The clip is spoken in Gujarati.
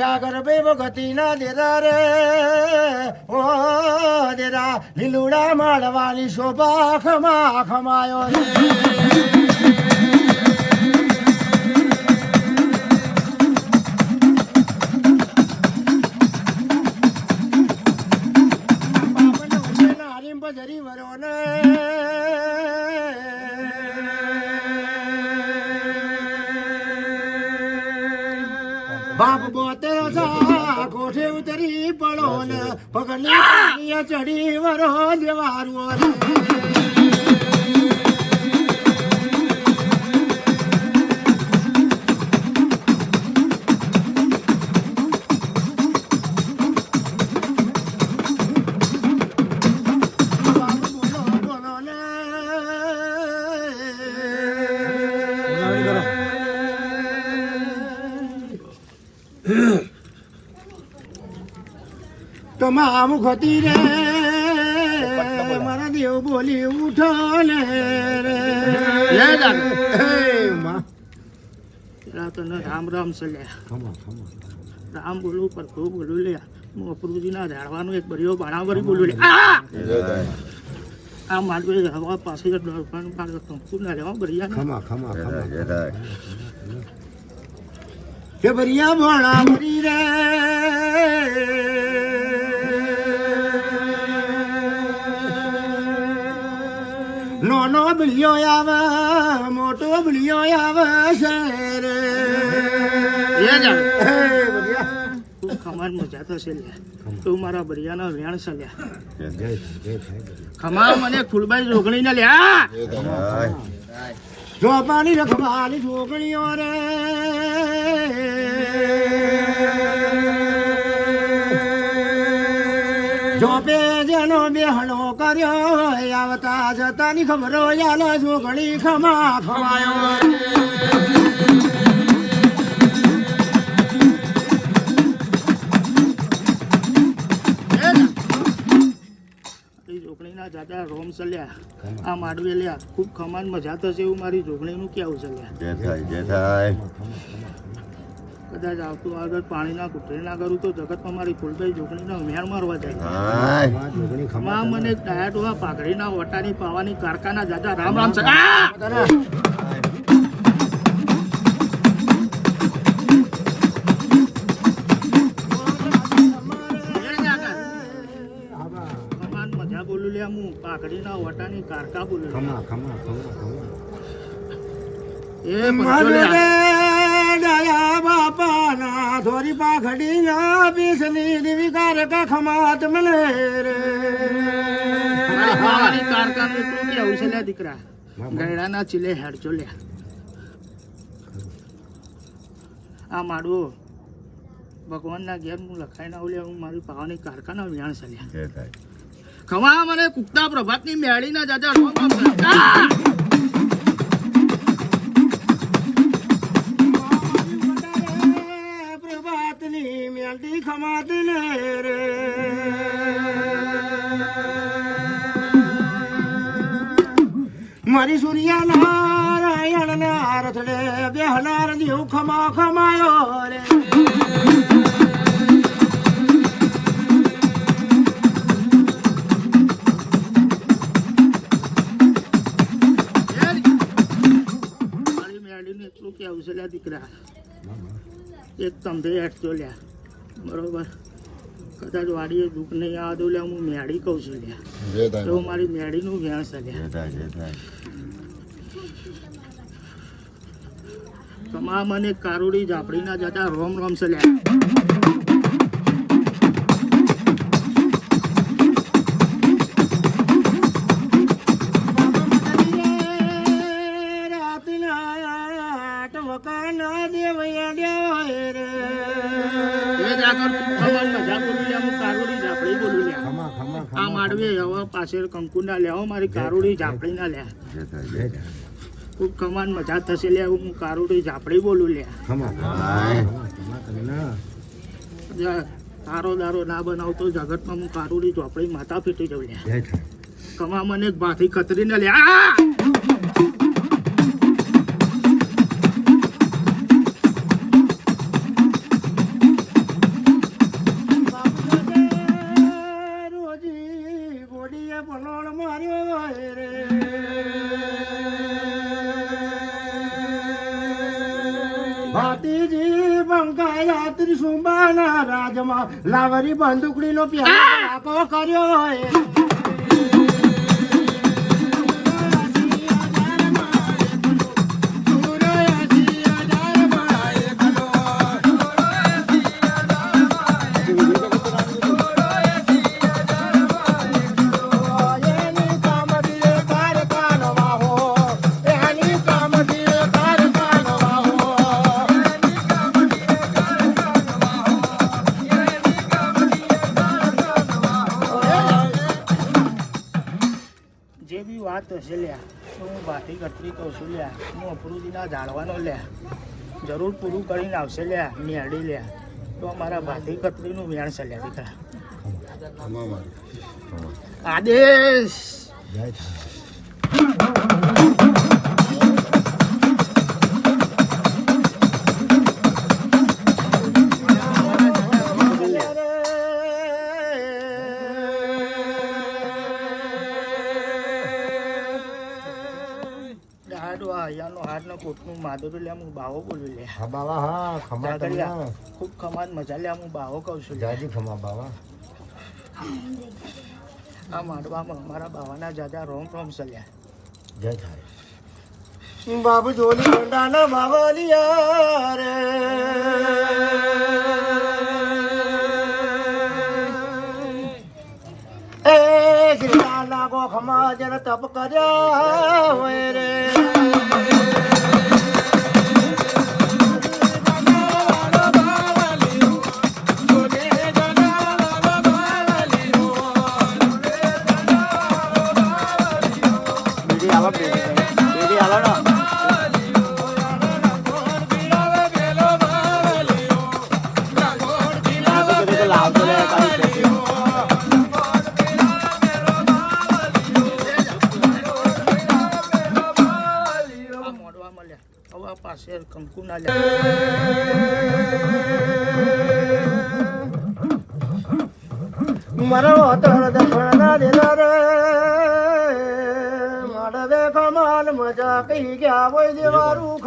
સાગર બેવ ગતિ ના દેરા રે ઓ દેરા લીલુડા માળવાની શોભા ખમા ખમાયો રે જરી વરો ને બાપ બોતે કોઠે ઉતરી પડો ને પગની ચડી વરો દેવારું રે તમામ ખતી રે મારા દેવ બોલી ઉઠો ને રે તને રામ રામ સલ્યા રામ બોલું પરખું બોલું લે પ્રભુજી ના ઝાડવાનું એક બરિયો બાણાવરી બોલું લે આ માલવી હવા પાસે કંકુ ના લેવા બરિયા કે બરિયા બાણાવરી રે નાનો બિલિયો આવે મોટો બિલિયો આવે શેર ખમાર મજા થશે તું મારા બરિયાના વેણ સલ્યા ખમા મને ફૂલબાઈ રોગણી ને લ્યા જો પાણી રખવાની રોગણીઓ રે જોપે જેનો બેહણો કર્યો આવતા જતાની ખબરો યાલો છોકરી ખમા ખવાયો જોગણીના જાજા રોમ સલ્યા આ માડવે લ્યા ખૂબ ખમાન મજા થશે એવું મારી જોગણીનું કેવું સલ્યા કદાચ આવતું આગળ પાણીના કુટરી ના કરું તો જગતમાં મારી ફૂલભાઈ જોગણીનો મેળ મારવા જાય મને ડાયાટોવા પાઘડીના વટાની પાવાની કારખાના જાજા રામ રામ છે મજા બોલું લે હું પાઘડીના વટાની કારખા બોલું દયા બાપા ના થોરી પાઘડી ના પીસની દેવી કારકા ખમાત મને રે કારખાનું એટલું કેવું છે લે દીકરા ગયડાના ચીલે હેડજો લે આ માડવો ભગવાનના ઘેર હું લખાઈ ના લે હું મારી પાવાની કારખાના વ્યાણ છે ખમા મને કુકતા પ્રભાતની મેળીના જાજા મેલડી ખમાતી ને રે મારી સૂર્યા નારાયણ ના રથડે બેહનાર દેવ ખમા ખમાયો રે મારી મેળડીને એટલું કેવું છે દીકરા એક તંભે હેઠજો લ્યા બરોબર કદાચ વાડીએ દુઃખ નહીં આવતું લે હું મેળી કહું છું લ્યા તો મારી મેળીનું વ્યાણ છે લ્યા કમા મને કારુડી ઝાપડીના જતા રોમ રોમ છે લ્યા પાછળ કંકુ ના લેવો મારી કારુડી ઝાપડી ના લે ખૂબ કમાન મજા થશે લે હું કારુડી ઝાપડી બોલું લે તારો દારો ના બનાવતો જગતમાં હું કારુડી ઝાપડી માતા ફીટી જઉં લે કમા મને ભાથી ખતરીને લે ભાતીજી બંકાયા ત્રિશુંબાના રાજમાં લાવરી બંદૂકડીનો પ્યાલો કર્યો હોય જે બી વાત હશે લ્યા તો હું ભાતી કતરી કહું છું લ્યા હું અપરુજીના જાળવાનો લ્યા જરૂર પૂરું કરીને આવશે લ્યા મેળી લ્યા તો અમારા ભાતી કતરીનું વેણ છે લ્યા દીકરા આદેશ હાથનો કોટનું માદો લે હું બાવો બોલું લે હા બાવા હા ખમા તમને ખૂબ ખમાન મજા લે હું બાવો કહું છું જાજી ખમા બાવા આ માંડવામાં અમારા બાવાના જાજા રોમ રોમ ચલ્યા જય થાય બાબુ જોલી ગંડાના બાવલિયા રે એ ગીતા લાગો ખમા જન તપ કર્યા હોય રે પાસે કંકુ ના મારો દક્ષિણ દેલા રે મારા દેખ માલ મજા કહી ગયા હોય દેવારું